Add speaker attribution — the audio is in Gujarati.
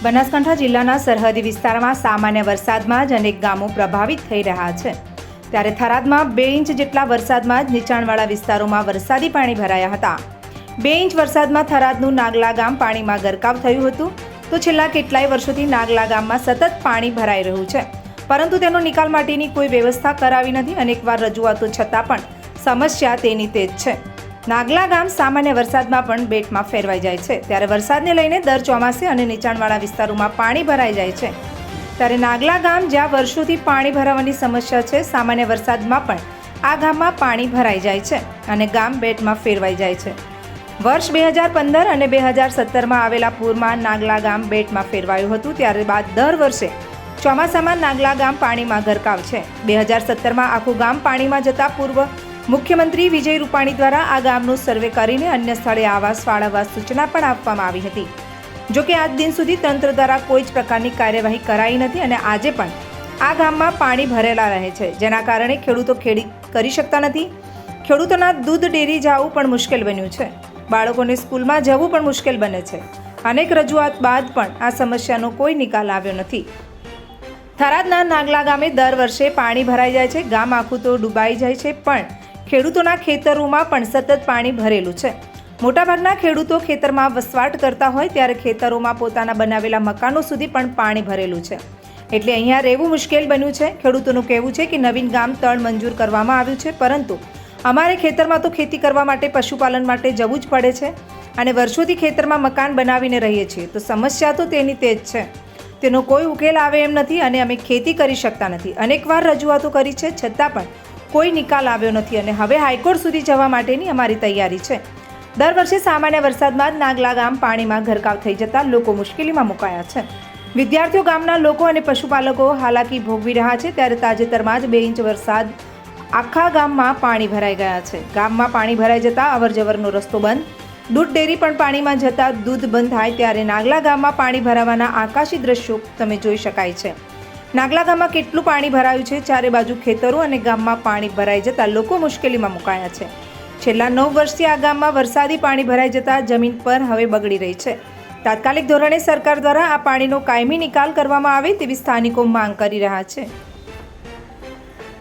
Speaker 1: બનાસકાંઠા જિલ્લાના સરહદી વિસ્તારમાં સામાન્ય વરસાદમાં જ અનેક ગામો પ્રભાવિત થઈ રહ્યા છે। ત્યારે થરાદમાં 2 ઇંચ જેટલા વરસાદમાં જ નીચાણવાળા વિસ્તારોમાં વરસાદી પાણી ભરાયા હતા। 2 ઇંચ વરસાદમાં થરાદનું નાગલા ગામ પાણીમાં ગરકાવ થયું હતું। તો છેલ્લા કેટલાય વર્ષોથી નાગલા ગામમાં સતત પાણી ભરાઈ રહ્યું છે, પરંતુ તેનો નિકાલ માટેની કોઈ વ્યવસ્થા કરાવી નથી। અનેકવાર રજૂઆતો છતાં પણ સમસ્યા તેની તે જ છે। નાગલા ગામ સામાન્ય વરસાદમાં પણ બેટમાં ફેરવાઈ જાય છે। ત્યારે વરસાદને લઈને દર ચોમાસે અને નીચાણવાળા વિસ્તારોમાં પાણી ભરાઈ જાય છે। ત્યારે નાગલા ગામ જ્યાં વર્ષોથી પાણી ભરાવાની સમસ્યા છે, સામાન્ય વરસાદમાં પણ આ ગામમાં પાણી ભરાઈ જાય છે અને ગામ બેટમાં ફેરવાઈ જાય છે। વર્ષ 2015 અને 2017માં આવેલા પૂરમાં નાગલા ગામ બેટમાં ફેરવાયું હતું। ત્યારબાદ દર વર્ષે ચોમાસામાં નાગલા ગામ પાણીમાં ગરકાવ છે। 2017માં આખું ગામ પાણીમાં જતા પૂર્વ મુખ્યમંત્રી વિજય રૂપાણી દ્વારા આ ગામનું સર્વે કરીને અન્ય સ્થળે આવાસ ફાળવવા સૂચના પણ આપવામાં આવી હતી। જો કે આજ દિન સુધી તંત્ર દ્વારા કોઈ જ પ્રકારની કાર્યવાહી કરાઈ નથી અને આજે પણ આ ગામમાં પાણી ભરેલા રહે છે, જેના કારણે ખેડૂતો ખેતી કરી શકતા નથી। ખેડૂતોના દૂધ ડેરી જવું પણ મુશ્કેલ બન્યું છે। બાળકોને સ્કૂલમાં જવું પણ મુશ્કેલ બને છે। અનેક રજૂઆત બાદ પણ આ સમસ્યાનો કોઈ નિકાલ આવ્યો નથી। થરાદના નાગલા ગામે દર વર્ષે પાણી ભરાઈ જાય છે। ગામ આખું તો ડૂબાઈ જાય છે, પણ ખેડૂતોના ખેતરોમાં પણ સતત પાણી ભરેલું છે। મોટાભાગના ખેડૂતો ખેતરમાં વસવાટ કરતા હોય ત્યારે ખેતરોમાં પોતાના બનાવેલા મકાનો સુધી પણ પાણી ભરેલું છે, એટલે અહીંયા રહેવું મુશ્કેલ બન્યું છે। ખેડૂતોનું કહેવું છે કે નવીન ગામ તળ મંજૂર કરવામાં આવ્યું છે, પરંતુ અમારે ખેતરમાં તો ખેતી કરવા માટે, પશુપાલન માટે જવું જ પડે છે અને વર્ષોથી ખેતરમાં મકાન બનાવીને રહીએ છીએ, તો સમસ્યા તો તેની તે જ છે। તેનો કોઈ ઉકેલ આવે એમ નથી અને અમે ખેતી કરી શકતા નથી। અનેકવાર રજૂઆતો કરી છે, છતાં પણ કોઈ નિકાલ આવ્યો નથી અને હવે હાઈકોર્ટ સુધી જવા માટેની અમારી તૈયારી છે। દર વર્ષે સામાન્ય વરસાદમાં જ નાગલા ગામ પાણીમાં ગરકાવ થઈ જતા લોકો મુશ્કેલીમાં મુકાયા છે। વિદ્યાર્થીઓ, ગામના લોકો અને પશુપાલકો હાલાકી ભોગવી રહ્યા છે। ત્યારે તાજેતરમાં જ 2 ઇંચ વરસાદ આખા ગામમાં પાણી ભરાઈ ગયા છે। ગામમાં પાણી ભરાઈ જતા અવરજવરનો રસ્તો બંધ, દૂધ ડેરી પણ પાણીમાં જતા દૂધ બંધ થાય ત્યારે નાગલા ગામમાં પાણી ભરાવાના આકાશી દ્રશ્યો તમે જોઈ શકાય છે। નાગલા ગામમાં કેટલું પાણી ભરાયું છે, ચારે બાજુ ખેતરો અને ગામમાં પાણી ભરાઈ જતા લોકો મુશ્કેલીમાં મુકાયા છે। છેલ્લા 9 વર્ષથી આ ગામમાં વરસાદી પાણી ભરાઈ જતા જમીન પર હવે બગડી રહી છે। તાત્કાલિક ધોરણે સરકાર દ્વારા આ પાણીનો કાયમી નિકાલ કરવામાં આવે તેવી સ્થાનિકો માંગ કરી રહ્યા છે।